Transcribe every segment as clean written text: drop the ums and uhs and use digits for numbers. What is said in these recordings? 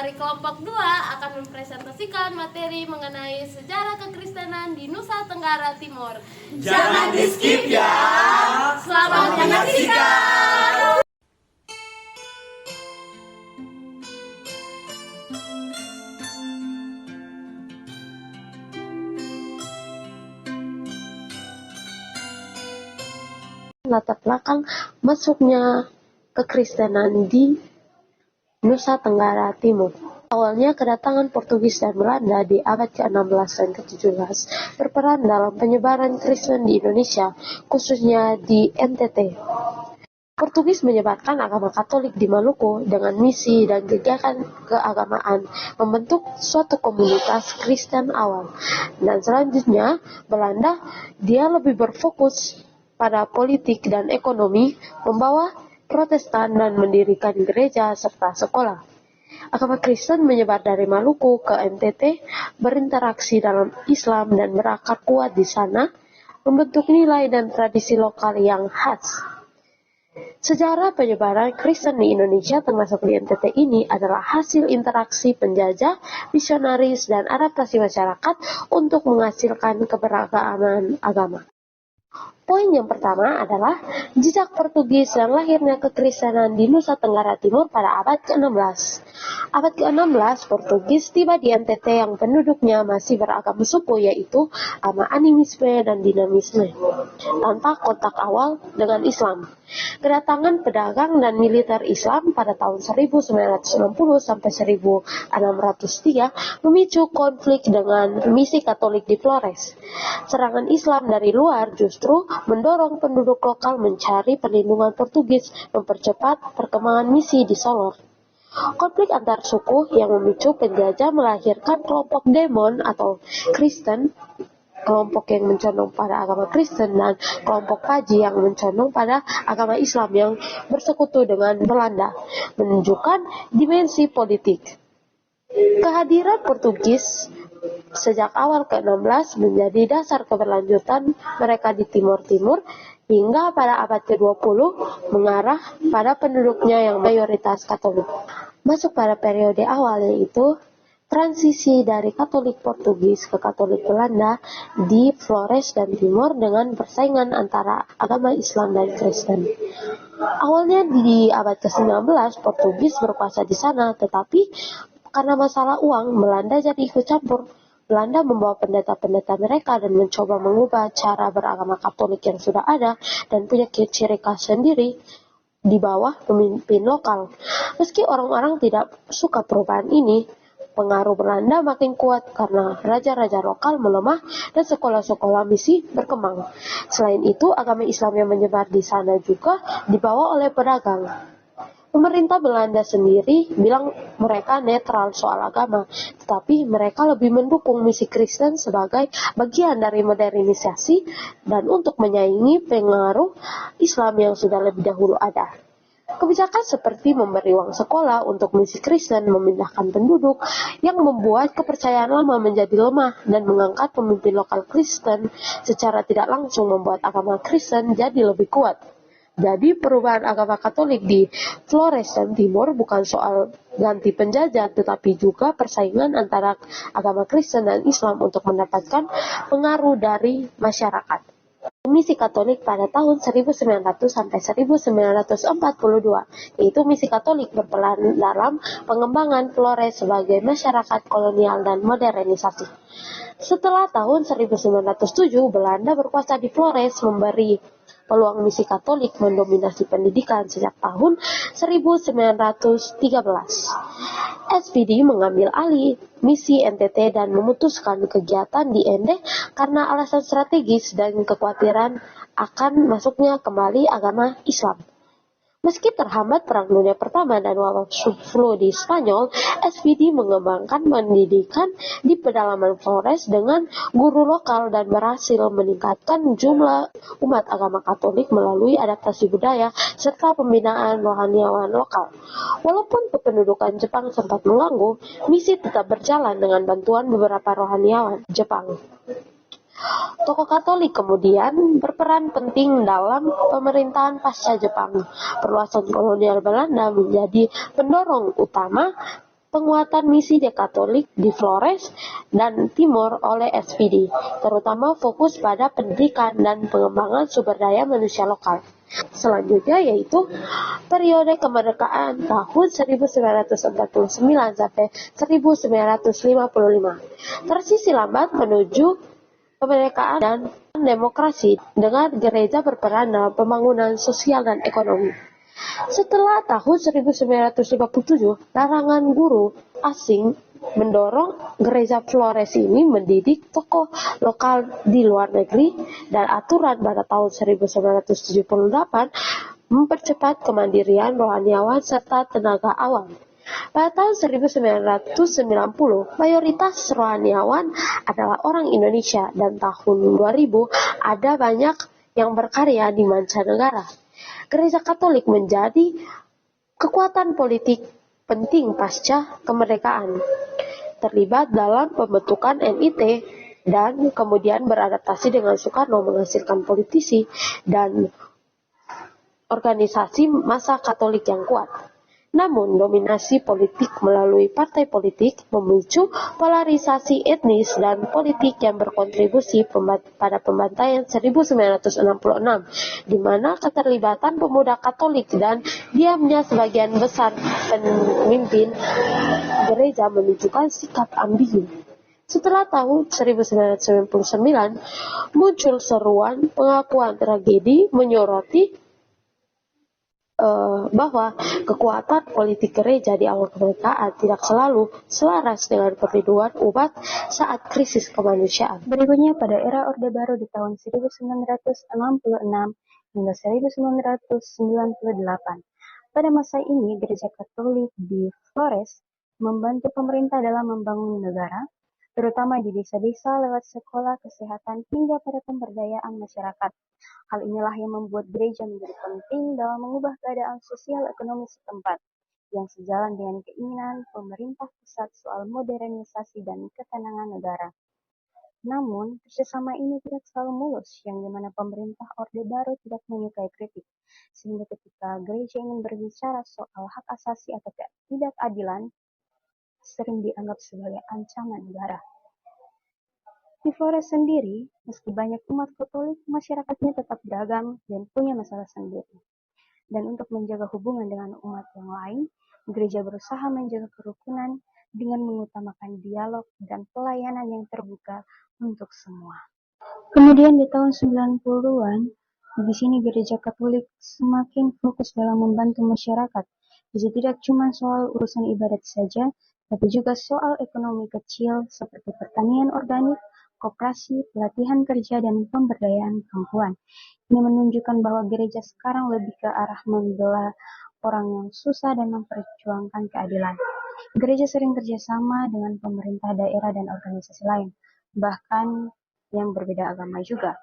dari kelompok 2 akan mempresentasikan materi mengenai sejarah kekristenan di Nusa Tenggara Timur. Jangan di skip ya. Selamat menyaksikan. Latar belakang masuknya kekristenan di Nusa Tenggara Timur. Awalnya kedatangan Portugis dan Belanda di abad ke-16 dan ke-17 berperan dalam penyebaran Kristen di Indonesia, khususnya di NTT. Portugis menyebarkan agama Katolik di Maluku dengan misi dan kegiatan keagamaan membentuk suatu komunitas Kristen awal. Dan selanjutnya, Belanda dia lebih berfokus pada politik dan ekonomi, membawa Protestan dan mendirikan gereja serta sekolah. Agama Kristen menyebar dari Maluku ke NTT, berinteraksi dalam Islam dan berakar kuat di sana, membentuk nilai dan tradisi lokal yang khas. Sejarah penyebaran Kristen di Indonesia termasuk di NTT ini adalah hasil interaksi penjajah, misionaris, dan adaptasi masyarakat untuk menghasilkan keberagaman agama. Poin yang pertama adalah jejak Portugis dan lahirnya kekristenan di Nusa Tenggara Timur pada abad ke-16. Abad ke-16, Portugis tiba di NTT yang penduduknya masih beragama suku, yaitu agama animisme dan dinamisme, tanpa kontak awal dengan Islam. Kedatangan pedagang dan militer Islam pada tahun 1960 sampai 1603 memicu konflik dengan misi Katolik di Flores. Serangan Islam dari luar justru mendorong penduduk lokal mencari perlindungan Portugis, mempercepat perkembangan misi di Solor. Konflik antar suku yang memicu penjajah melahirkan kelompok demon atau Kristen, kelompok yang mencondong pada agama Kristen, dan kelompok Paji yang mencondong pada agama Islam yang bersekutu dengan Belanda, menunjukkan dimensi politik. Kehadiran Portugis sejak awal ke-16 menjadi dasar keberlanjutan mereka di Timur Timur hingga pada abad ke-20 mengarah pada penduduknya yang mayoritas Katolik. Masuk pada periode awal, yaitu transisi dari Katolik Portugis ke Katolik Belanda di Flores dan Timor dengan persaingan antara agama Islam dan Kristen. Awalnya di abad ke-19 Portugis berkuasa di sana, tetapi karena masalah uang, Belanda jadi ikut campur. Belanda membawa pendeta-pendeta mereka dan mencoba mengubah cara beragama Katolik yang sudah ada dan punya ciri khas sendiri di bawah pemimpin lokal. Meski orang-orang tidak suka perubahan ini, pengaruh Belanda makin kuat karena raja-raja lokal melemah dan sekolah-sekolah misi berkembang. Selain itu, agama Islam yang menyebar di sana juga dibawa oleh pedagang. Pemerintah Belanda sendiri bilang mereka netral soal agama, tetapi mereka lebih mendukung misi Kristen sebagai bagian dari modernisasi dan untuk menyaingi pengaruh Islam yang sudah lebih dahulu ada. Kebijakan seperti memberi uang sekolah untuk misi Kristen, memindahkan penduduk yang membuat kepercayaan lama menjadi lemah, dan mengangkat pemimpin lokal Kristen secara tidak langsung membuat agama Kristen jadi lebih kuat. Jadi perubahan agama Katolik di Flores dan Timor bukan soal ganti penjajah, tetapi juga persaingan antara agama Kristen dan Islam untuk mendapatkan pengaruh dari masyarakat. Misi Katolik pada tahun 1900 sampai 1942, yaitu misi Katolik berperan dalam pengembangan Flores sebagai masyarakat kolonial dan modernisasi. Setelah tahun 1907, Belanda berkuasa di Flores, memberi peluang misi Katolik mendominasi pendidikan sejak tahun 1913. SPD mengambil alih misi NTT dan memutuskan kegiatan di ND karena alasan strategis dan kekhawatiran akan masuknya kembali agama Islam. Meski terhambat Perang Dunia Pertama dan wabah flu di Spanyol, SPD mengembangkan pendidikan di pedalaman Flores dengan guru lokal dan berhasil meningkatkan jumlah umat agama Katolik melalui adaptasi budaya serta pembinaan rohaniawan lokal. Walaupun kependudukan Jepang sempat mengganggu, misi tetap berjalan dengan bantuan beberapa rohaniawan Jepang. Tokoh Katolik kemudian berperan penting dalam pemerintahan pasca Jepang. Perluasan kolonial Belanda menjadi pendorong utama penguatan misi Katolik di Flores dan Timor oleh SPD, terutama fokus pada pendidikan dan pengembangan sumber daya manusia lokal. Selanjutnya yaitu periode kemerdekaan tahun 1949 sampai 1955. Tersisi lambat menuju kemerdekaan dan demokrasi dengan gereja berperan dalam pembangunan sosial dan ekonomi. Setelah tahun 1957, larangan guru asing mendorong gereja Flores ini mendidik tokoh lokal di luar negeri, dan aturan pada tahun 1978 mempercepat kemandirian rohaniawan serta tenaga awam. Pada tahun 1990, mayoritas rohaniawan adalah orang Indonesia, dan tahun 2000 ada banyak yang berkarya di mancanegara. Gereja Katolik menjadi kekuatan politik penting pasca kemerdekaan, terlibat dalam pembentukan NIT, dan kemudian beradaptasi dengan Soekarno menghasilkan politisi dan organisasi massa Katolik yang kuat. Namun, dominasi politik melalui partai politik memicu polarisasi etnis dan politik yang berkontribusi pada pembantaian 1966, di mana keterlibatan pemuda Katolik dan diamnya sebagian besar pemimpin gereja menunjukkan sikap ambigu. Setelah tahun 1999, muncul seruan pengakuan tragedi menyoroti bahwa kekuatan politik gereja di awal kemerdekaan tidak selalu selaras dengan perlindungan umat saat krisis kemanusiaan. Berikutnya, pada era Orde Baru di tahun 1966 hingga 1998. Pada masa ini, Gereja Katolik di Flores membantu pemerintah dalam membangun negara, terutama di desa-desa lewat sekolah, kesehatan, hingga pada pemberdayaan masyarakat. Hal inilah yang membuat gereja menjadi penting dalam mengubah keadaan sosial ekonomi setempat, yang sejalan dengan keinginan pemerintah pusat soal modernisasi dan ketenangan negara. Namun, kerjasama ini tidak selalu mulus, yang dimana pemerintah Orde Baru tidak menyukai kritik, sehingga ketika gereja ingin berbicara soal hak asasi atau ketidakadilan, sering dianggap sebagai ancaman negara. Di Flores sendiri, meski banyak umat Katolik, masyarakatnya tetap beragam dan punya masalah sendiri. Dan untuk menjaga hubungan dengan umat yang lain, gereja berusaha menjaga kerukunan dengan mengutamakan dialog dan pelayanan yang terbuka untuk semua. Kemudian di tahun 90-an, di sini gereja Katolik semakin fokus dalam membantu masyarakat. Jadi tidak cuma soal urusan ibadat saja, tapi juga soal ekonomi kecil seperti pertanian organik, koperasi, pelatihan kerja, dan pemberdayaan perempuan. Ini menunjukkan bahwa gereja sekarang lebih ke arah membela orang yang susah dan memperjuangkan keadilan. Gereja sering kerjasama dengan pemerintah daerah dan organisasi lain, bahkan yang berbeda agama juga.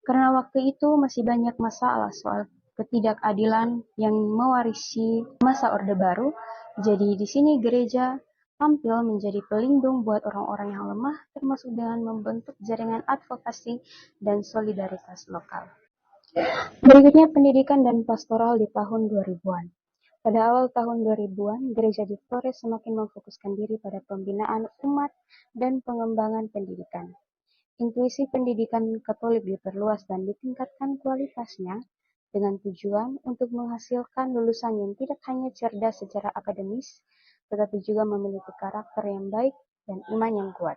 Karena waktu itu masih banyak masalah soal ketidakadilan yang mewarisi masa Orde Baru, jadi di sini gereja tampil menjadi pelindung buat orang-orang yang lemah, termasuk dengan membentuk jaringan advokasi dan solidaritas lokal. Berikutnya pendidikan dan pastoral di tahun 2000-an. Pada awal tahun 2000-an, gereja di Flores semakin memfokuskan diri pada pembinaan umat dan pengembangan pendidikan. Intuisi pendidikan Katolik diperluas dan ditingkatkan kualitasnya dengan tujuan untuk menghasilkan lulusan yang tidak hanya cerdas secara akademis, tetapi juga memiliki karakter yang baik dan iman yang kuat.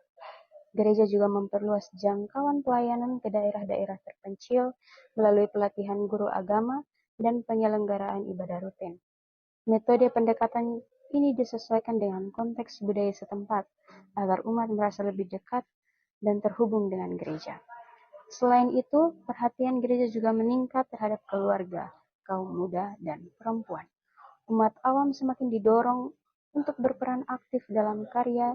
Gereja juga memperluas jangkauan pelayanan ke daerah-daerah terpencil melalui pelatihan guru agama dan penyelenggaraan ibadah rutin. Metode pendekatan ini disesuaikan dengan konteks budaya setempat agar umat merasa lebih dekat dan terhubung dengan gereja. Selain itu, perhatian gereja juga meningkat terhadap keluarga, kaum muda, dan perempuan. Umat awam semakin didorong untuk berperan aktif dalam karya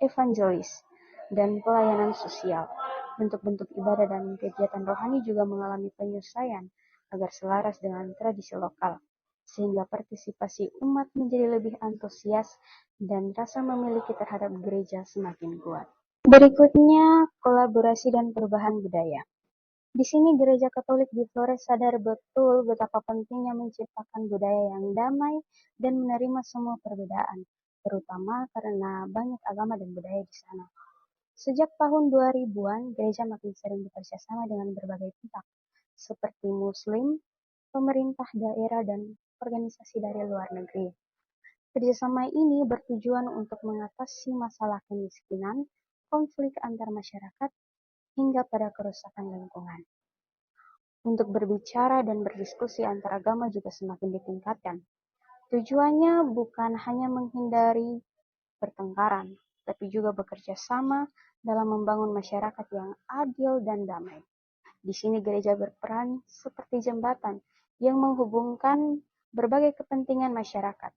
evangelis dan pelayanan sosial. Bentuk-bentuk ibadah dan kegiatan rohani juga mengalami penyesuaian agar selaras dengan tradisi lokal, sehingga partisipasi umat menjadi lebih antusias dan rasa memiliki terhadap gereja semakin kuat. Berikutnya, kolaborasi dan perubahan budaya. Di sini Gereja Katolik di Flores sadar betul betapa pentingnya menciptakan budaya yang damai dan menerima semua perbedaan, terutama karena banyak agama dan budaya di sana. Sejak tahun 2000-an, gereja makin sering bekerja sama dengan berbagai pihak, seperti Muslim, pemerintah daerah, dan organisasi dari luar negeri. Kerjasama ini bertujuan untuk mengatasi masalah kemiskinan, konflik antar masyarakat, hingga pada kerusakan lingkungan. Untuk berbicara dan berdiskusi antar agama juga semakin ditingkatkan. Tujuannya bukan hanya menghindari pertengkaran, tapi juga bekerja sama dalam membangun masyarakat yang adil dan damai. Di sini gereja berperan seperti jembatan yang menghubungkan berbagai kepentingan masyarakat.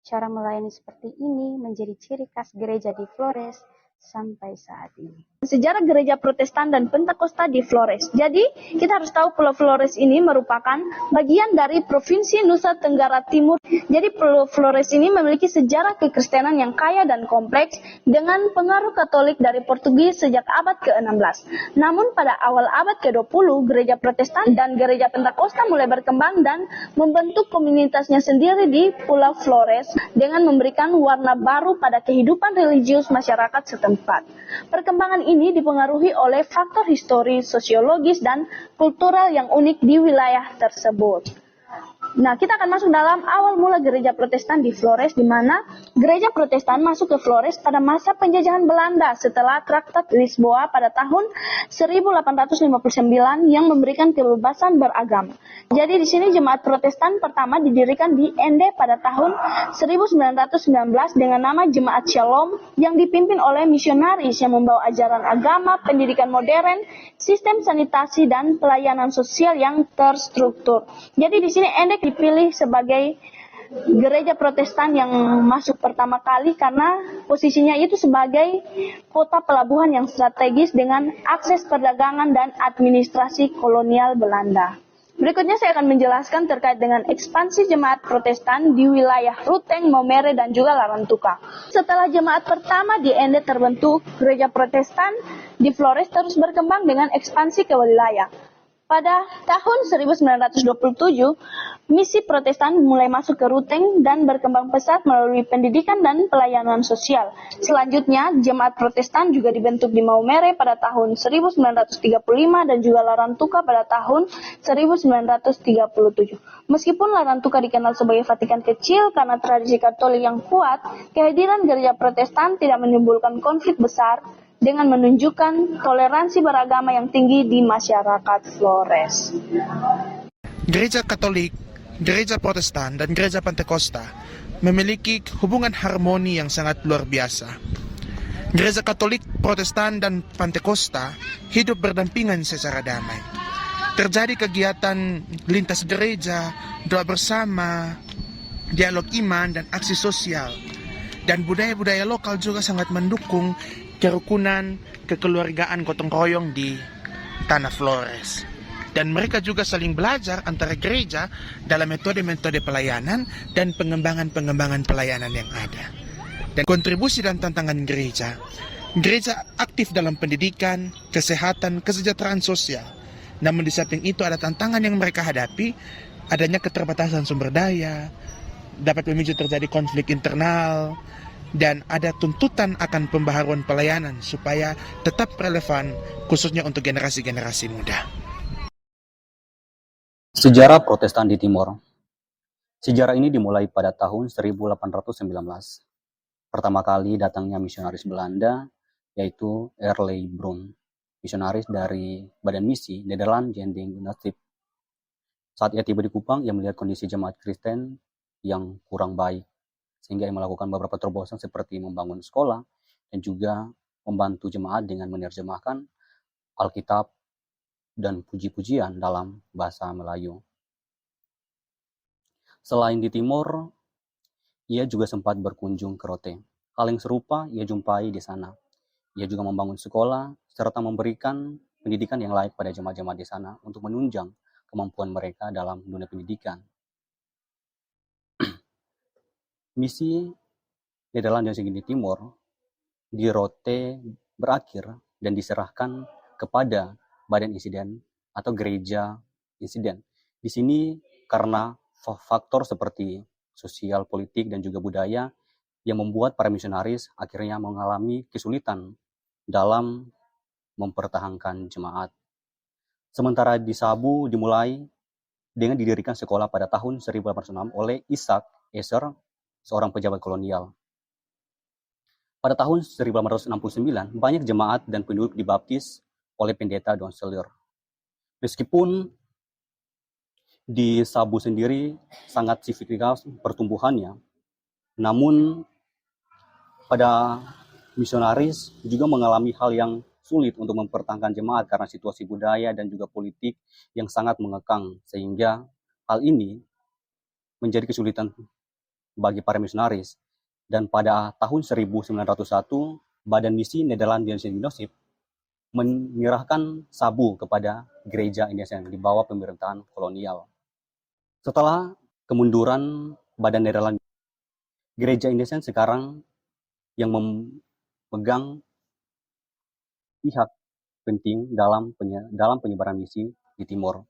Cara melayani seperti ini menjadi ciri khas gereja di Flores sampai saat ini. Sejarah gereja Protestan dan Pentakosta di Flores. Jadi, kita harus tahu Pulau Flores ini merupakan bagian dari Provinsi Nusa Tenggara Timur. Jadi, Pulau Flores ini memiliki sejarah kekristenan yang kaya dan kompleks dengan pengaruh Katolik dari Portugis sejak abad ke-16. Namun, pada awal abad ke-20, gereja Protestan dan gereja Pentakosta mulai berkembang dan membentuk komunitasnya sendiri di Pulau Flores dengan memberikan warna baru pada kehidupan religius masyarakat setempat. Perkembangan ini dipengaruhi oleh faktor historis, sosiologis, dan kultural yang unik di wilayah tersebut. Nah, kita akan masuk dalam awal mula gereja Protestan di Flores, di mana gereja Protestan masuk ke Flores pada masa penjajahan Belanda setelah Traktat Lisboa pada tahun 1859 yang memberikan kebebasan beragama. Jadi di sini jemaat Protestan pertama didirikan di Ende pada tahun 1919 dengan nama Jemaat Shalom yang dipimpin oleh misionaris yang membawa ajaran agama, pendidikan modern, sistem sanitasi, dan pelayanan sosial yang terstruktur. Jadi di sini Ende dipilih sebagai gereja Protestan yang masuk pertama kali karena posisinya itu sebagai kota pelabuhan yang strategis dengan akses perdagangan dan administrasi kolonial Belanda. Berikutnya saya akan menjelaskan terkait dengan ekspansi jemaat Protestan di wilayah Ruteng, Maumere, dan juga Larantuka. Setelah jemaat pertama di Ende terbentuk, gereja Protestan di Flores terus berkembang dengan ekspansi ke wilayah. Pada tahun 1927, misi Protestan mulai masuk ke Ruteng dan berkembang pesat melalui pendidikan dan pelayanan sosial. Selanjutnya, jemaat Protestan juga dibentuk di Maumere pada tahun 1935 dan juga Larantuka pada tahun 1937. Meskipun Larantuka dikenal sebagai Vatikan kecil karena tradisi Katolik yang kuat, kehadiran gereja Protestan tidak menimbulkan konflik besar dengan menunjukkan toleransi beragama yang tinggi di masyarakat Flores. Gereja Katolik, Gereja Protestan, dan Gereja Pentakosta memiliki hubungan harmoni yang sangat luar biasa. Gereja Katolik, Protestan, dan Pentakosta hidup berdampingan secara damai. Terjadi kegiatan lintas gereja, doa bersama, dialog iman, dan aksi sosial. Dan budaya-budaya lokal juga sangat mendukung kerukunan, kekeluargaan gotong royong di Tanah Flores. Dan mereka juga saling belajar antara gereja dalam metode-metode pelayanan dan pengembangan-pengembangan pelayanan yang ada. Dan kontribusi dan tantangan gereja. Gereja aktif dalam pendidikan, kesehatan, kesejahteraan sosial. Namun di samping itu ada tantangan yang mereka hadapi, adanya keterbatasan sumber daya, dapat memicu terjadi konflik internal, dan ada tuntutan akan pembaharuan pelayanan supaya tetap relevan khususnya untuk generasi-generasi muda. Sejarah Protestan di Timor. Sejarah ini dimulai pada tahun 1819. Pertama kali datangnya misionaris Belanda, yaitu Erley Brown, misionaris dari Badan Misi Nederland Zending Unastip. Saat ia tiba di Kupang, ia melihat kondisi jemaat Kristen yang kurang baik, sehingga ia melakukan beberapa terobosan seperti membangun sekolah dan juga membantu jemaat dengan menerjemahkan Alkitab dan puji-pujian dalam bahasa Melayu. Selain di Timor, ia juga sempat berkunjung ke Rote. Hal yang serupa ia jumpai di sana. Ia juga membangun sekolah serta memberikan pendidikan yang layak pada jemaat-jemaat di sana untuk menunjang kemampuan mereka dalam dunia pendidikan. Misi Nederland yang di Timor di Rote berakhir dan diserahkan kepada Badan Insiden atau gereja insiden. Di sini karena faktor seperti sosial, politik, dan juga budaya yang membuat para misionaris akhirnya mengalami kesulitan dalam mempertahankan jemaat. Sementara di Sabu dimulai dengan didirikan sekolah pada tahun 1806 oleh Isaac Esser, seorang pejabat kolonial. Pada tahun 1869, banyak jemaat dan penduduk dibaptis oleh pendeta Don Seller. Meskipun di Sabu sendiri sangat signifikan pertumbuhannya, namun pada misionaris juga mengalami hal yang sulit untuk mempertahankan jemaat karena situasi budaya dan juga politik yang sangat mengekang, sehingga hal ini menjadi kesulitan bagi para misionaris. Dan pada tahun 1901, Badan Misi Nederlands Genocide menyerahkan Sabu kepada gereja Indonesian di bawah pemerintahan kolonial. Setelah kemunduran Badan Nederlands, gereja Indonesian sekarang yang memegang pihak penting dalam penyebaran misi di Timor.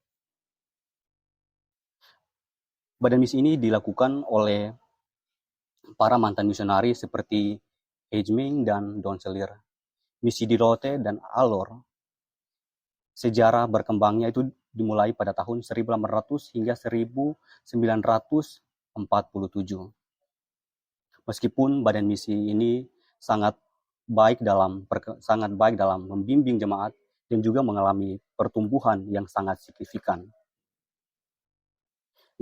Badan misi ini dilakukan oleh para mantan misionaris seperti Hejming dan Don Selir. Misi di Rote dan Alor, sejarah berkembangnya itu dimulai pada tahun 1800 hingga 1947. Meskipun badan misi ini sangat baik dalam membimbing jemaat dan juga mengalami pertumbuhan yang sangat signifikan.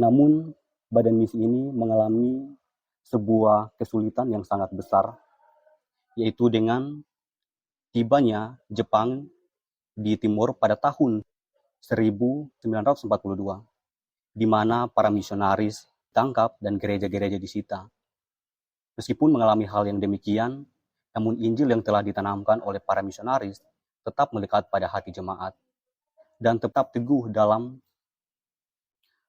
Namun badan misi ini mengalami sebuah kesulitan yang sangat besar, yaitu dengan tibanya Jepang di Timur pada tahun 1942, di mana para misionaris ditangkap dan gereja-gereja disita. Meskipun mengalami hal yang demikian, namun Injil yang telah ditanamkan oleh para misionaris tetap melekat pada hati jemaat dan tetap teguh dalam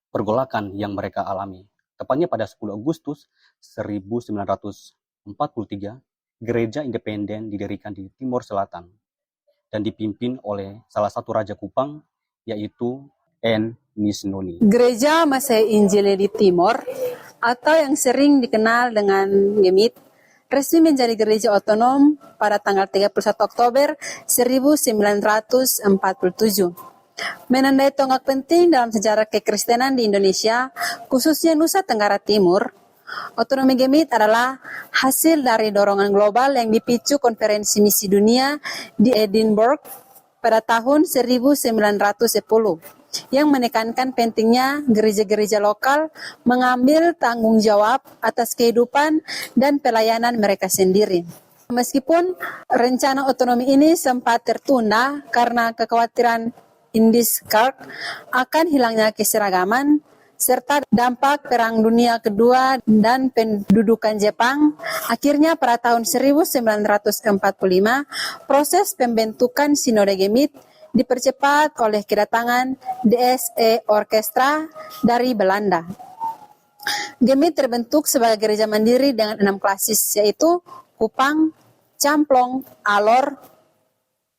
pergolakan yang mereka alami. Tepatnya pada 10 Agustus 1943, gereja independen didirikan di Timor Selatan dan dipimpin oleh salah satu Raja Kupang, yaitu N. Nisnoni. Gereja Masehi Injil di Timor, atau yang sering dikenal dengan GEMIT, resmi menjadi gereja otonom pada tanggal 31 Oktober 1947. Menandai tonggak penting dalam sejarah kekristenan di Indonesia, khususnya Nusa Tenggara Timur. Otonomi GEMIT adalah hasil dari dorongan global yang dipicu Konferensi Misi Dunia di Edinburgh pada tahun 1910, yang menekankan pentingnya gereja-gereja lokal mengambil tanggung jawab atas kehidupan dan pelayanan mereka sendiri. Meskipun rencana otonomi ini sempat tertunda karena kekhawatiran Indies-Kirk akan hilangnya keseragaman, serta dampak Perang Dunia Kedua dan pendudukan Jepang, akhirnya pada tahun 1945, proses pembentukan Sinode GEMIT dipercepat oleh kedatangan DSE Orkestra dari Belanda. GEMIT terbentuk sebagai gereja mandiri dengan 6 klasis, yaitu Kupang, Camplong, Alor,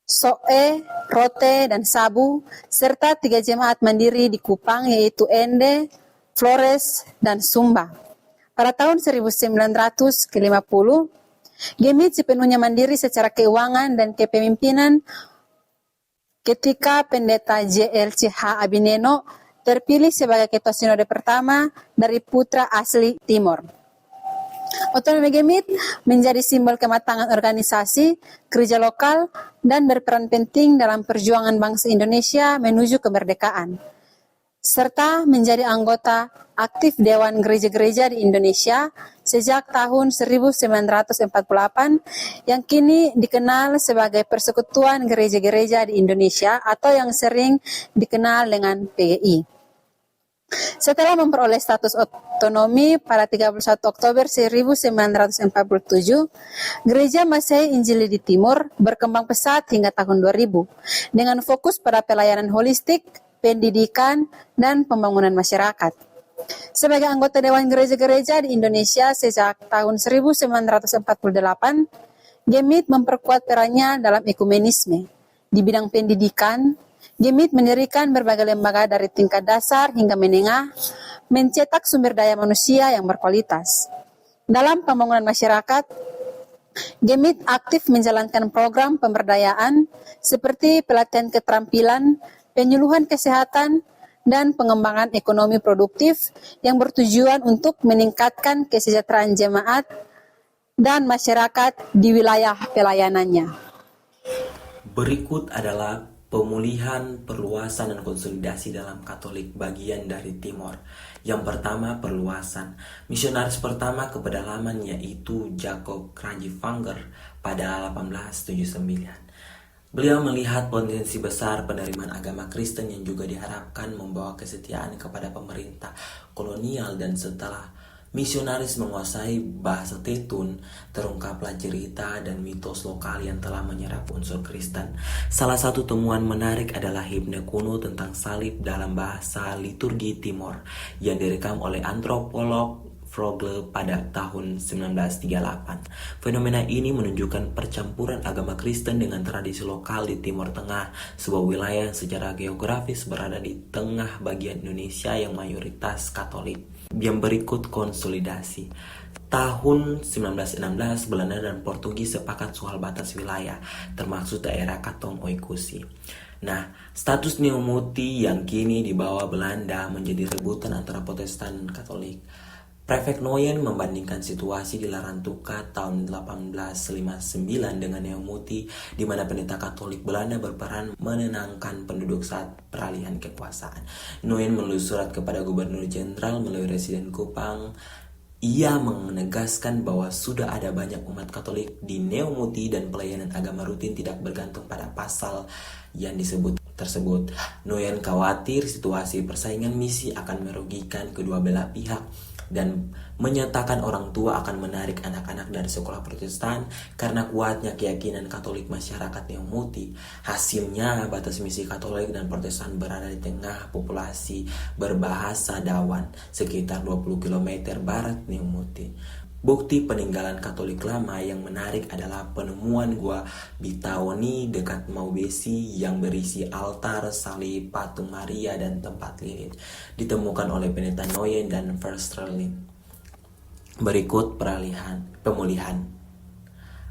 Soe, Rote, dan Sabu, serta 3 jemaat mandiri di Kupang, yaitu Ende, Flores, dan Sumba. Pada tahun 1950, GEMIT sepenuhnya mandiri secara keuangan dan kepemimpinan ketika Pendeta JLCH Abineno terpilih sebagai Ketua Sinode pertama dari putra asli Timor. Otonomi GEMIT menjadi simbol kematangan organisasi, gereja lokal, dan berperan penting dalam perjuangan bangsa Indonesia menuju kemerdekaan, serta menjadi anggota aktif Dewan Gereja-Gereja di Indonesia sejak tahun 1948, yang kini dikenal sebagai Persekutuan Gereja-Gereja di Indonesia atau yang sering dikenal dengan PGI. Setelah memperoleh status otonomi pada 31 Oktober 1947, Gereja Masehi Injil di Timur berkembang pesat hingga tahun 2000 dengan fokus pada pelayanan holistik, pendidikan, dan pembangunan masyarakat. Sebagai anggota Dewan Gereja-Gereja di Indonesia sejak tahun 1948, GEMIT memperkuat perannya dalam ekumenisme di bidang pendidikan, Gemit mendirikan berbagai lembaga dari tingkat dasar hingga menengah, mencetak sumber daya manusia yang berkualitas. Dalam pembangunan masyarakat, Gemit aktif menjalankan program pemberdayaan seperti pelatihan keterampilan, penyuluhan kesehatan, dan pengembangan ekonomi produktif yang bertujuan untuk meningkatkan kesejahteraan jemaat dan masyarakat di wilayah pelayanannya. Berikut adalah pemulihan, perluasan, dan konsolidasi dalam Katolik bagian dari Timor. Yang pertama, perluasan. Misionaris pertama ke pedalaman yaitu Jacob Rangivanger pada 1879. Beliau melihat potensi besar penerimaan agama Kristen yang juga diharapkan membawa kesetiaan kepada pemerintah kolonial, dan setelah misionaris menguasai bahasa Tetun, terungkaplah cerita dan mitos lokal yang telah menyerap unsur Kristen. Salah satu temuan menarik adalah himne kuno tentang salib dalam bahasa liturgi Timor yang direkam oleh antropolog Frogle pada tahun 1938. Fenomena ini menunjukkan percampuran agama Kristen dengan tradisi lokal di Timor Tengah, sebuah wilayah yang secara geografis berada di tengah bagian Indonesia yang mayoritas Katolik. Yang berikut konsolidasi. Tahun 1916, Belanda dan Portugis sepakat soal batas wilayah, termasuk daerah Katong Oikusi. Nah, status Neomuti yang kini di bawah Belanda menjadi rebutan antara Protestan dan Katolik. Prefek Noyen membandingkan situasi di Larantuka tahun 1859 dengan Neomuti, di mana pendeta Katolik Belanda berperan menenangkan penduduk saat peralihan kekuasaan. Noyen menulis surat kepada Gubernur Jenderal melalui Residen Kupang. Ia menegaskan bahwa sudah ada banyak umat Katolik di Neomuti dan pelayanan agama rutin tidak bergantung pada pasal yang disebut tersebut. Noyen khawatir situasi persaingan misi akan merugikan kedua belah pihak dan menyatakan orang tua akan menarik anak-anak dari sekolah Protestan karena kuatnya keyakinan Katolik masyarakat Neomuti. Hasilnya, batas misi Katolik dan Protestan berada di tengah populasi berbahasa Dawan, sekitar 20 km barat Neomuti. Bukti peninggalan Katolik lama yang menarik adalah penemuan gua Bitaoni dekat Maubesi yang berisi altar, salib, patung Maria, dan tempat lilin. Ditemukan oleh pendeta Noyen dan Verstrelin. Berikut pemulihan.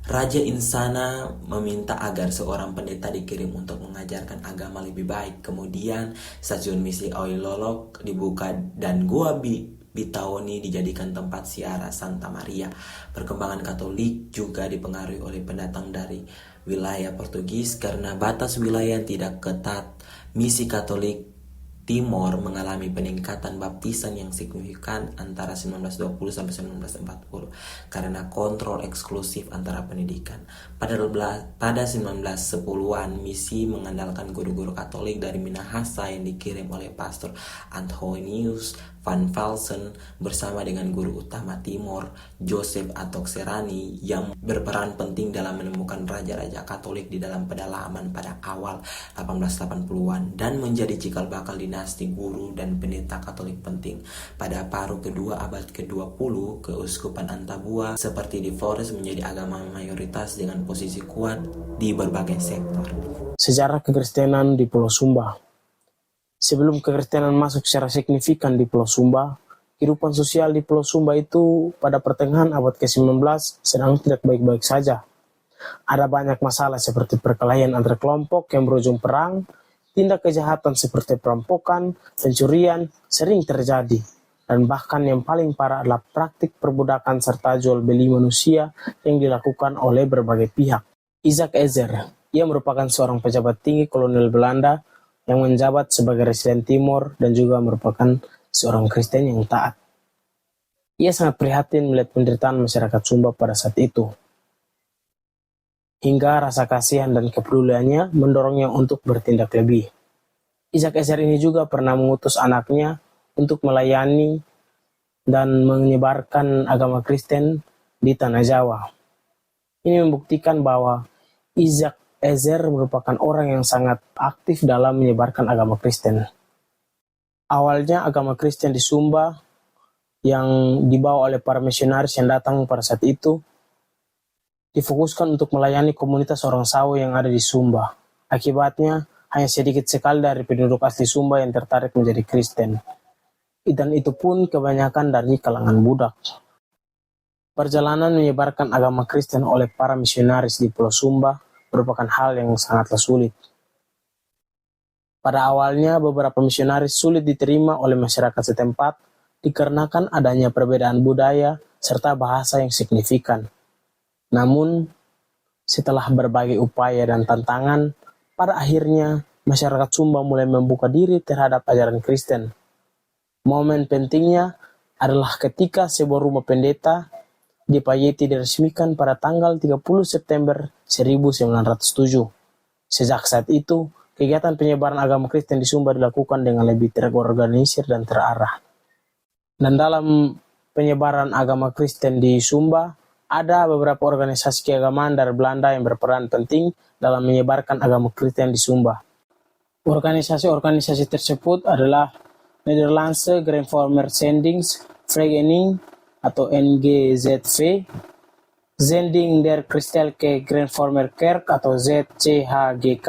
Raja Insana meminta agar seorang pendeta dikirim untuk mengajarkan agama lebih baik. Kemudian stasiun misi Oilolok dibuka dan gua Bitaoni dijadikan tempat ziarah Santa Maria. Perkembangan Katolik juga dipengaruhi oleh pendatang dari wilayah Portugis karena batas wilayah yang tidak ketat. Misi Katolik Timor mengalami peningkatan baptisan yang signifikan antara 1920 sampai 1940 karena kontrol eksklusif antara pendidikan. Pada 1910-an, misi mengandalkan guru-guru Katolik dari Minahasa yang dikirim oleh Pastor Antonius Van Velsen bersama dengan guru utama Timor, Joseph Atoxerani, yang berperan penting dalam menemukan raja-raja Katolik di dalam pedalaman pada awal 1880-an dan menjadi cikal bakal dinasti guru dan pendeta Katolik penting. Pada paruh kedua abad ke-20, Keuskupan Antabua seperti di Flores menjadi agama mayoritas dengan posisi kuat di berbagai sektor. Sejarah kekristenan di Pulau Sumba. Sebelum kekristenan masuk secara signifikan di Pulau Sumba, kehidupan sosial di Pulau Sumba itu pada pertengahan abad ke-19 sedang tidak baik-baik saja. Ada banyak masalah seperti perkelahian antar kelompok yang berujung perang, tindak kejahatan seperti perampokan, pencurian sering terjadi, dan bahkan yang paling parah adalah praktik perbudakan serta jual beli manusia yang dilakukan oleh berbagai pihak. Isaac Ezer, ia merupakan seorang pejabat tinggi kolonial Belanda yang menjabat sebagai residen Timor dan juga merupakan seorang Kristen yang taat. Ia sangat prihatin melihat penderitaan masyarakat Sumba pada saat itu. Hingga rasa kasihan dan kepeduliannya mendorongnya untuk bertindak lebih. Isaac Ezer ini juga pernah mengutus anaknya untuk melayani dan menyebarkan agama Kristen di Tanah Jawa. Ini membuktikan bahwa Isaac Ezer merupakan orang yang sangat aktif dalam menyebarkan agama Kristen. Awalnya agama Kristen di Sumba yang dibawa oleh para misionaris yang datang pada saat itu difokuskan untuk melayani komunitas orang Sawo yang ada di Sumba. Akibatnya hanya sedikit sekali dari penduduk asli Sumba yang tertarik menjadi Kristen. Dan itu pun kebanyakan dari kalangan budak. Perjalanan menyebarkan agama Kristen oleh para misionaris di Pulau Sumba merupakan hal yang sangatlah sulit. Pada awalnya, beberapa misionaris sulit diterima oleh masyarakat setempat dikarenakan adanya perbedaan budaya serta bahasa yang signifikan. Namun, setelah berbagai upaya dan tantangan, pada akhirnya masyarakat Sumba mulai membuka diri terhadap ajaran Kristen. Momen pentingnya adalah ketika sebuah rumah pendeta di Payeti diresmikan pada tanggal 30 September 1907. Sejak saat itu, kegiatan penyebaran agama Kristen di Sumba dilakukan dengan lebih terorganisir dan terarah. Dan dalam penyebaran agama Kristen di Sumba, ada beberapa organisasi keagamaan dari Belanda yang berperan penting dalam menyebarkan agama Kristen di Sumba. Organisasi-organisasi tersebut adalah Nederlandse Gereformeerd Zendingsvereniging atau NGZV, Zending der Christelijke Gereformeerde Kerk atau ZCHGK,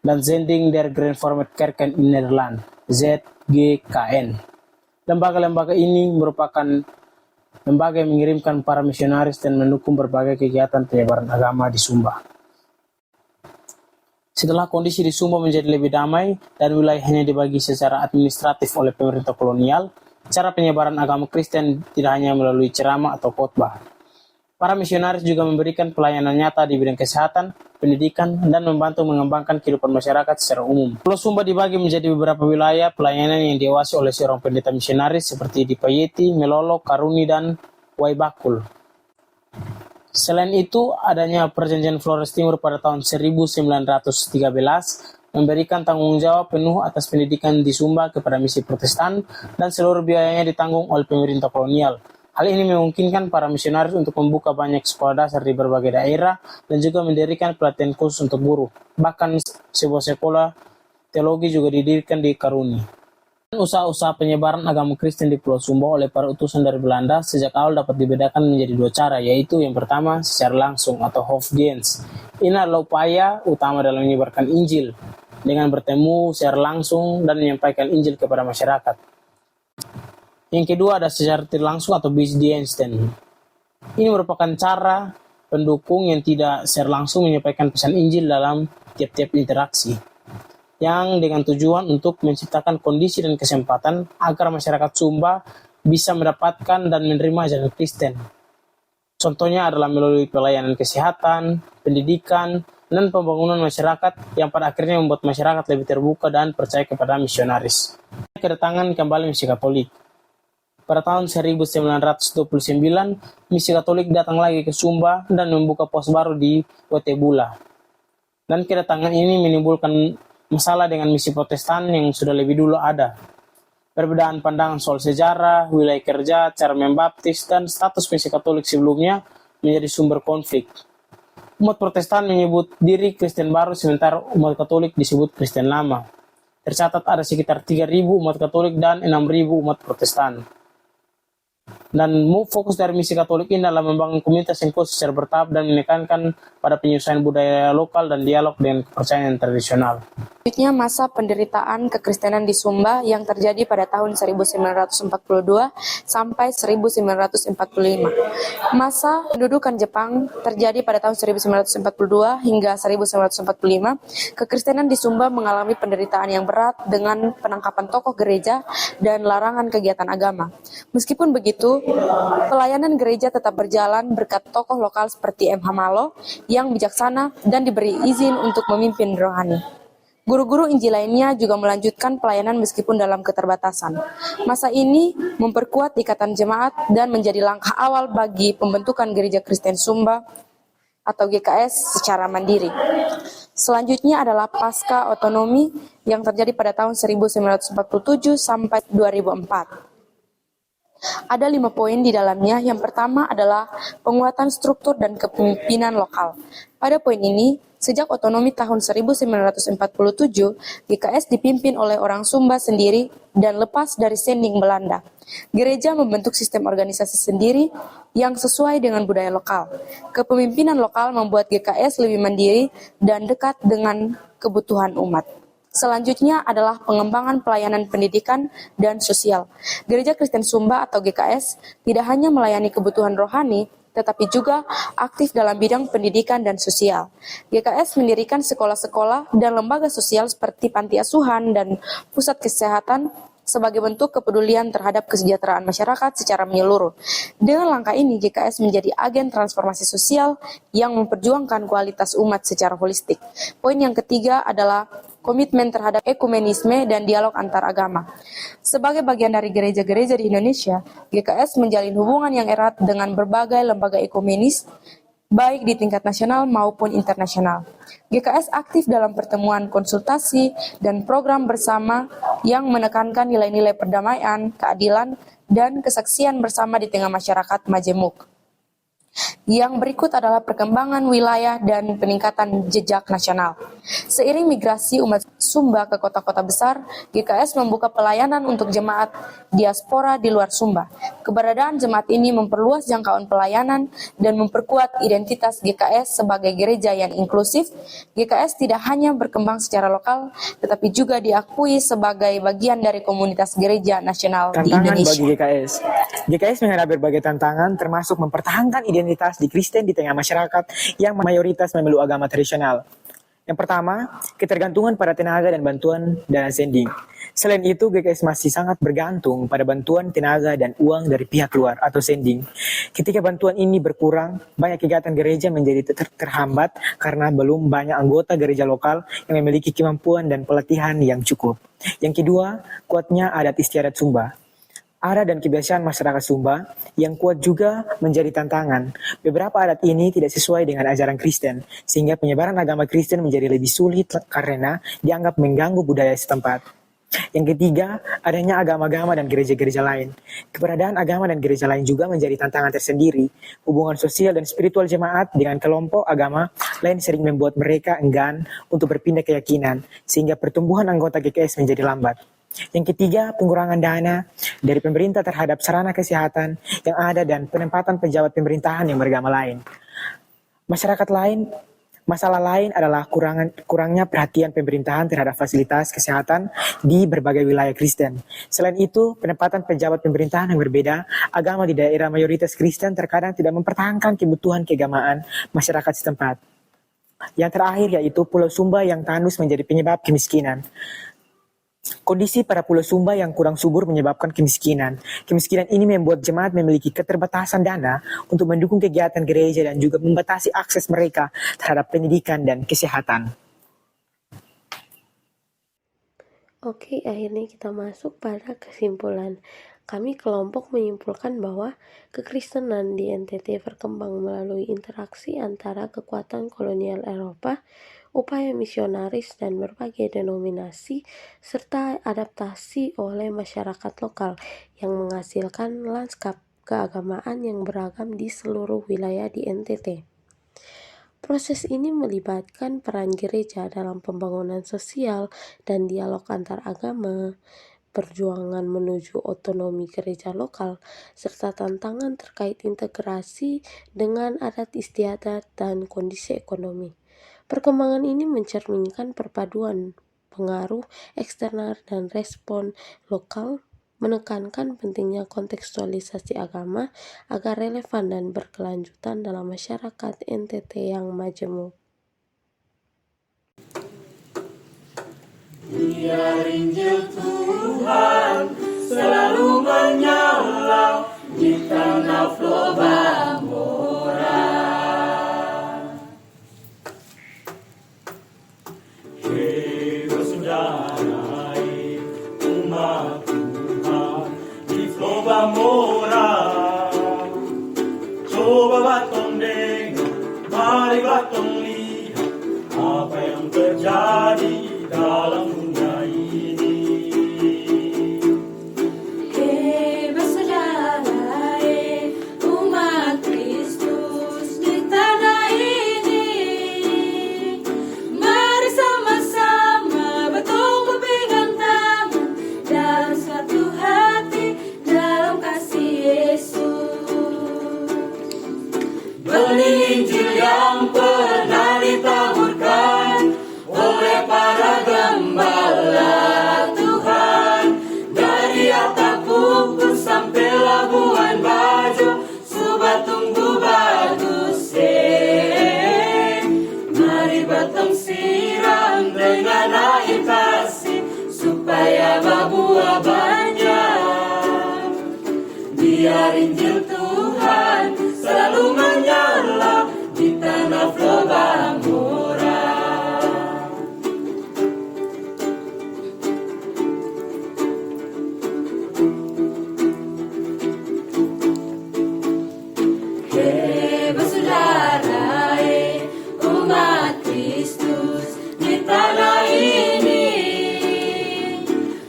dan Zending der Gereformeerde Kerken in Nederland, ZGKN. Lembaga-lembaga ini merupakan lembaga yang mengirimkan para misionaris dan mendukung berbagai kegiatan penyebaran agama di Sumba. Setelah kondisi di Sumba menjadi lebih damai dan wilayahnya dibagi secara administratif oleh pemerintah kolonial, cara penyebaran agama Kristen tidak hanya melalui ceramah atau khotbah. Para misionaris juga memberikan pelayanan nyata di bidang kesehatan, pendidikan, dan membantu mengembangkan kehidupan masyarakat secara umum. Pulau Sumba dibagi menjadi beberapa wilayah pelayanan yang diawasi oleh seorang pendeta misionaris seperti di Payeti, Melolo, Karuni, dan Waibakul. Selain itu, adanya Perjanjian Flores Timur pada tahun 1913 memberikan tanggung jawab penuh atas pendidikan di Sumba kepada misi Protestan dan seluruh biayanya ditanggung oleh pemerintah kolonial. Hal ini memungkinkan para misionaris untuk membuka banyak sekolah dasar di berbagai daerah dan juga mendirikan pelatihan khusus untuk guru. Bahkan sebuah sekolah teologi juga didirikan di Karuni. Usaha-usaha penyebaran agama Kristen di Pulau Sumba oleh para utusan dari Belanda sejak awal dapat dibedakan menjadi dua cara, yaitu yang pertama secara langsung atau hoofdienst. Ini adalah upaya utama dalam menyebarkan Injil dengan bertemu secara langsung dan menyampaikan Injil kepada masyarakat. Yang kedua ada secara tidak langsung atau bisdiensten. Ini merupakan cara pendukung yang tidak secara langsung menyampaikan pesan Injil dalam tiap-tiap interaksi, yang dengan tujuan untuk menciptakan kondisi dan kesempatan agar masyarakat Sumba bisa mendapatkan dan menerima ajaran Kristen. Contohnya adalah melalui pelayanan kesehatan, pendidikan, dan pembangunan masyarakat yang pada akhirnya membuat masyarakat lebih terbuka dan percaya kepada misionaris. Kedatangan kembali misi Katolik. Pada tahun 1929, misi Katolik datang lagi ke Sumba dan membuka pos baru di Wetebula. Dan kedatangan ini menimbulkan masalah dengan misi Protestan yang sudah lebih dulu ada. Perbedaan pandangan soal sejarah, wilayah kerja, cara membaptis, dan status misi Katolik sebelumnya menjadi sumber konflik. Umat Protestan menyebut diri Kristen baru, sementara umat Katolik disebut Kristen lama. Tercatat ada sekitar 3.000 umat Katolik dan 6.000 umat Protestan. Dan fokus dari misi Katolik ini adalah membangun komunitas yang khusus secara bertahap dan menekankan pada penyelesaian budaya lokal dan dialog dengan kepercayaan tradisional. Selanjutnya masa penderitaan kekristenan di Sumba yang terjadi pada tahun 1942 sampai 1945. Masa pendudukan Jepang terjadi pada tahun 1942 hingga 1945. Kekristenan di Sumba mengalami penderitaan yang berat dengan penangkapan tokoh gereja dan larangan kegiatan agama. Meskipun begitu, pelayanan gereja tetap berjalan berkat tokoh lokal seperti M. Hamalo yang bijaksana dan diberi izin untuk memimpin rohani. Guru-guru Injil lainnya juga melanjutkan pelayanan meskipun dalam keterbatasan. Masa ini memperkuat ikatan jemaat dan menjadi langkah awal bagi pembentukan Gereja Kristen Sumba atau GKS secara mandiri. Selanjutnya adalah pasca otonomi yang terjadi pada tahun 1947 sampai 2004. Ada 5 poin di dalamnya. Yang pertama adalah penguatan struktur dan kepemimpinan lokal. Pada poin ini, sejak otonomi tahun 1947, GKS dipimpin oleh orang Sumba sendiri dan lepas dari sending Belanda. Gereja membentuk sistem organisasi sendiri yang sesuai dengan budaya lokal. Kepemimpinan lokal membuat GKS lebih mandiri dan dekat dengan kebutuhan umat. Selanjutnya adalah pengembangan pelayanan pendidikan dan sosial. Gereja Kristen Sumba atau GKS tidak hanya melayani kebutuhan rohani, tetapi juga aktif dalam bidang pendidikan dan sosial. GKS mendirikan sekolah-sekolah dan lembaga sosial seperti panti asuhan dan pusat kesehatan sebagai bentuk kepedulian terhadap kesejahteraan masyarakat secara menyeluruh. Dengan langkah ini, GKS menjadi agen transformasi sosial yang memperjuangkan kualitas umat secara holistik. Poin yang ketiga adalah komitmen terhadap ekumenisme dan dialog antar agama. Sebagai bagian dari gereja-gereja di Indonesia, GKS menjalin hubungan yang erat dengan berbagai lembaga ekumenis, baik di tingkat nasional maupun internasional. GKS aktif dalam pertemuan konsultasi dan program bersama yang menekankan nilai-nilai perdamaian, keadilan, dan kesaksian bersama di tengah masyarakat majemuk. Yang berikut adalah perkembangan wilayah dan peningkatan jejak nasional. Seiring migrasi umat Sumba ke kota-kota besar, GKS membuka pelayanan untuk jemaat diaspora di luar Sumba. Keberadaan jemaat ini memperluas jangkauan pelayanan dan memperkuat identitas GKS sebagai gereja yang inklusif. GKS tidak hanya berkembang secara lokal, tetapi juga diakui sebagai bagian dari komunitas gereja nasional di Indonesia. Tantangan bagi GKS. GKS menghadapi berbagai tantangan, termasuk mempertahankan identitas di Kristen di tengah masyarakat yang mayoritas memeluk agama tradisional. Yang pertama, ketergantungan pada tenaga dan bantuan dana sending. Selain itu, GKS masih sangat bergantung pada bantuan tenaga dan uang dari pihak luar atau sending. Ketika bantuan ini berkurang, banyak kegiatan gereja menjadi terhambat karena belum banyak anggota gereja lokal yang memiliki kemampuan dan pelatihan yang cukup. Yang kedua, kuatnya adat istiadat Sumba. Adat dan kebiasaan masyarakat Sumba yang kuat juga menjadi tantangan. Beberapa adat ini tidak sesuai dengan ajaran Kristen, sehingga penyebaran agama Kristen menjadi lebih sulit karena dianggap mengganggu budaya setempat. Yang ketiga, adanya agama-agama dan gereja-gereja lain. Keberadaan agama dan gereja lain juga menjadi tantangan tersendiri. Hubungan sosial dan spiritual jemaat dengan kelompok agama lain sering membuat mereka enggan untuk berpindah keyakinan, sehingga pertumbuhan anggota GKS menjadi lambat. Yang ketiga, pengurangan dana dari pemerintah terhadap sarana kesehatan yang ada dan penempatan pejabat pemerintahan yang beragama lain. Masalah lain adalah kurangnya perhatian pemerintahan terhadap fasilitas kesehatan di berbagai wilayah Kristen. Selain itu, penempatan pejabat pemerintahan yang berbeda agama di daerah mayoritas Kristen terkadang tidak mempertahankan kebutuhan keagamaan masyarakat setempat. Yang terakhir yaitu Pulau Sumba yang tandus menjadi penyebab kemiskinan. Kondisi pada Pulau Sumba yang kurang subur menyebabkan kemiskinan. Kemiskinan ini membuat jemaat memiliki keterbatasan dana untuk mendukung kegiatan gereja dan juga membatasi akses mereka terhadap pendidikan dan kesehatan. Oke, akhirnya kita masuk pada kesimpulan. Kami kelompok menyimpulkan bahwa kekristenan di NTT berkembang melalui interaksi antara kekuatan kolonial Eropa, upaya misionaris dan berbagai denominasi, serta adaptasi oleh masyarakat lokal yang menghasilkan lanskap keagamaan yang beragam di seluruh wilayah di NTT. Proses ini melibatkan peran gereja dalam pembangunan sosial dan dialog antar agama, perjuangan menuju otonomi gereja lokal, serta tantangan terkait integrasi dengan adat istiadat dan kondisi ekonomi. Perkembangan ini mencerminkan perpaduan pengaruh eksternal dan respon lokal, menekankan pentingnya kontekstualisasi agama agar relevan dan berkelanjutan dalam masyarakat NTT yang majemuk. Biar Injil Tuhan selalu menyala di tanah Flobamora. Hei bersaudara, umat Tuhan di Flobamora. Coba batong dengar, mari batong lihat apa yang terjadi dalam dunia ini. Hei bersaudara, Biar Injil Tuhan selalu menyala di tanah Flobamora. Hei bersaudara, umat Kristus di tanah ini,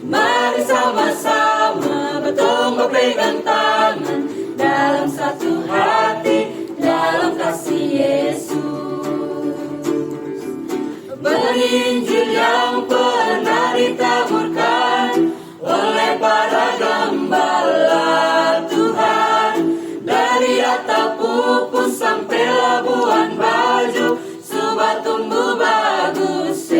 mari sama-sama bertumbuh pegang tangan dalam satu hati, dalam kasih Yesus. Berinjil yang pernah ditaburkan oleh para gembala Tuhan, dari atap pupus sampai Labuan Bajo, Subah tumbuh bagus.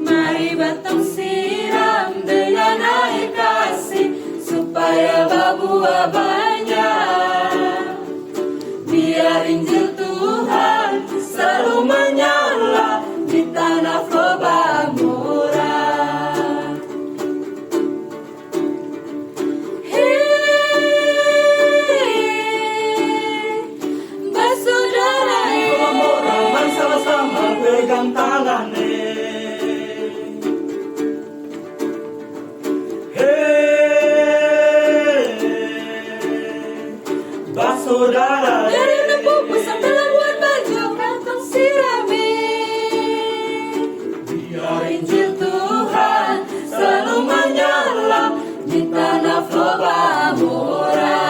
Mari batang siram dengan air kasih supaya berbuah banyak. Biar Injil Tuhan selalu menyala di tanah Flobamora. Pegang tangan, saudara, dari Nepupus sampai Labuan Bajo, kantong sirami. Biar Injil Tuhan selalu menyala di tanah Flobamora.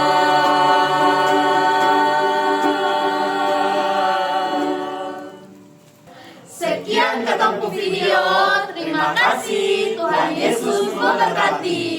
Sekian ketemu video. Terima kasih. Tuhan Yesus memberkati.